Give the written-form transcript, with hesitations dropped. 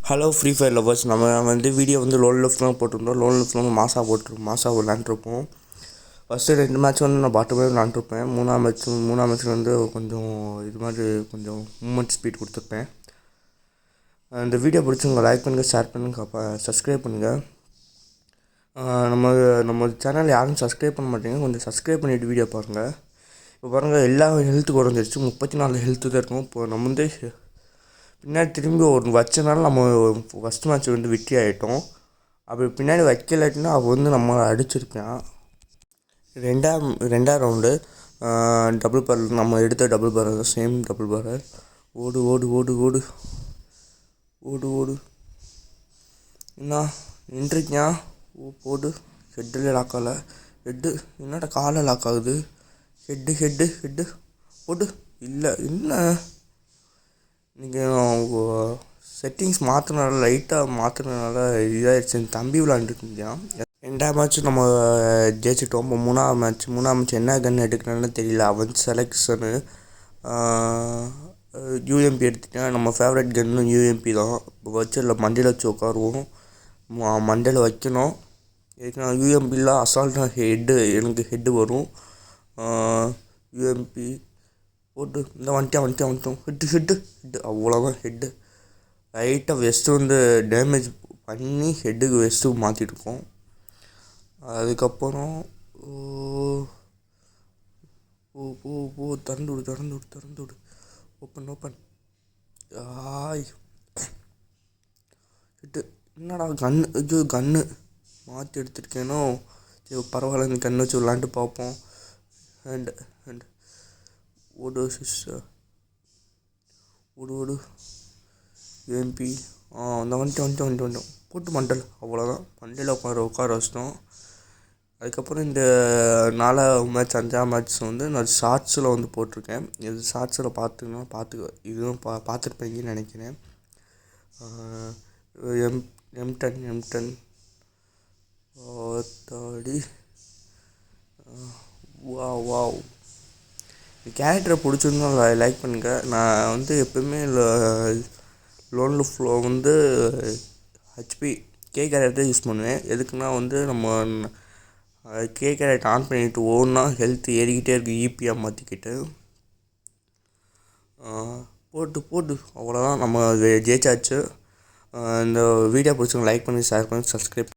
Hello free fire lovers. நம்ம video loan லெஃப்ட்லாம் போட்டிருந்தோம். Loan லெஃப்ட்லாம் மாதம் விளாண்டுருப்போம். ஃபஸ்ட்டு 2 மேட்ச் நான் பாட்டு போய் விளாண்டுருப்பேன். மூணாம் மேட்ச் கொஞ்சம் இது மாதிரி கொஞ்சம் மூமெண்ட் ஸ்பீட் கொடுத்துருப்பேன். இந்த வீடியோ பிடிச்சவங்க லைக் பண்ணுங்கள், ஷேர் பண்ணுங்கள், சப்ஸ்கிரைப் பண்ணுங்கள். நம்ம சேனல் யாரும் சப்ஸ்கிரைப் பண்ண மாட்டேங்க, கொஞ்சம் சப்ஸ்கிரைப் பண்ணிவிட்டு வீடியோ பாருங்கள். இப்போ பாருங்கள், எல்லா ஹெல்த்து குறைஞ்சிருச்சு. 34 ஹெல்த்து தான் இருக்கும். இப்போ நம்ம பின்னாடி திரும்பி ஒரு வச்சனால நம்ம ஃபஸ்ட் மேட்ச் வெற்றி ஆகிட்டோம். அப்படி பின்னாடி வைக்கலாட்டினா அவள் நம்ம அடிச்சிருப்பான். ரெண்டாம் ரவுண்டு டபுள் பேரல் நம்ம எடுத்த டபுள் பேரல் தான், சேம் டபுள் பேரல். ஓடு ஓடு ஓடு ஓடு ஓடு ஓடு என்ன நின்றுக்கியா? போடு. ஹெட்டில் லாக் ஆகலை. ஹெட்டு என்னடா காலை லாக் ஆகுது? ஹெட்டு போடு. இல்லை என்ன இன்றைக்கி செட்டிங்ஸ் மாற்றினால, லைட்டாக மாற்றினால இதாகிடுச்சு. தம்பி விளாண்டுருந்தான். 2ஆம் மேட்ச் நம்ம ஜெயிச்சிட்டோம். இப்போ மூணாம் மேட்ச் என்ன கன் எடுக்கணும்னு தெரியல. அவன் செலெக்ஷனு யூஎம்பி எடுத்துட்டேன். நம்ம ஃபேவரட் கன்னு யூஎம்பி தான். இப்போ வச்சு மண்டையில் வச்சு உட்காருவோம். மண்டையில் வைக்கணும். யூஎம்பிலாம் அசால்ட்டாக எனக்கு ஹெட்டு வரும். யூஎம்பி போட்டு இந்த வந்துட்டோம். ஹெட்டு அவ்வளோதான். ஹெட்டு லைட்டாக வெஸ்ட்டு டேமேஜ் பண்ணி ஹெட்டுக்கு வெஸ்ட்டு மாற்றிட்டுருக்கோம். அதுக்கப்புறம் திறந்து விடு. ஓப்பன் ஆய். ஹெட்டு என்னடா கன்று மாற்றி எடுத்துருக்கேனோ. சரி பரவாயில்ல, இந்த கன்று வச்சு விளாண்டு பார்ப்போம். அண்ட் ஓடு சிஸ்டர், ஓடு யூஎம்பி அந்த வந்துட்டோம். போட்டு மண்டல் அவ்வளோதான். மண்டையில் உட்கார வச்சிட்டோம். அதுக்கப்புறம் இந்த 4ஆம் மேட்ச் 5ஆம் மேட்ச் நான் ஷார்ட்ஸில் போட்டிருக்கேன். இது ஷார்ட்ஸில் இதுவும் பார்த்துருப்பீங்கன்னு நினைக்கிறேன். M10 தாடி. வாவ் கேரக்டரை பிடிச்சிருந்தா லைக் பண்ணுங்கள். நான் எப்போயுமே loan flow HP character use பண்ணுவேன். எதுக்குன்னா நம்ம கேரக்டர் ஆன் பண்ணிவிட்டு ஓடுனா ஹெல்த் ஏறிக்கிட்டே இருக்குது. ஈபியாக மாற்றிக்கிட்டு போட்டு அவ்வளோதான். நம்ம ஜெயிச்சாச்சு. இந்த வீடியோ பிடிச்சவங்க லைக் பண்ணி, ஷேர் பண்ணி, சப்ஸ்கிரைப்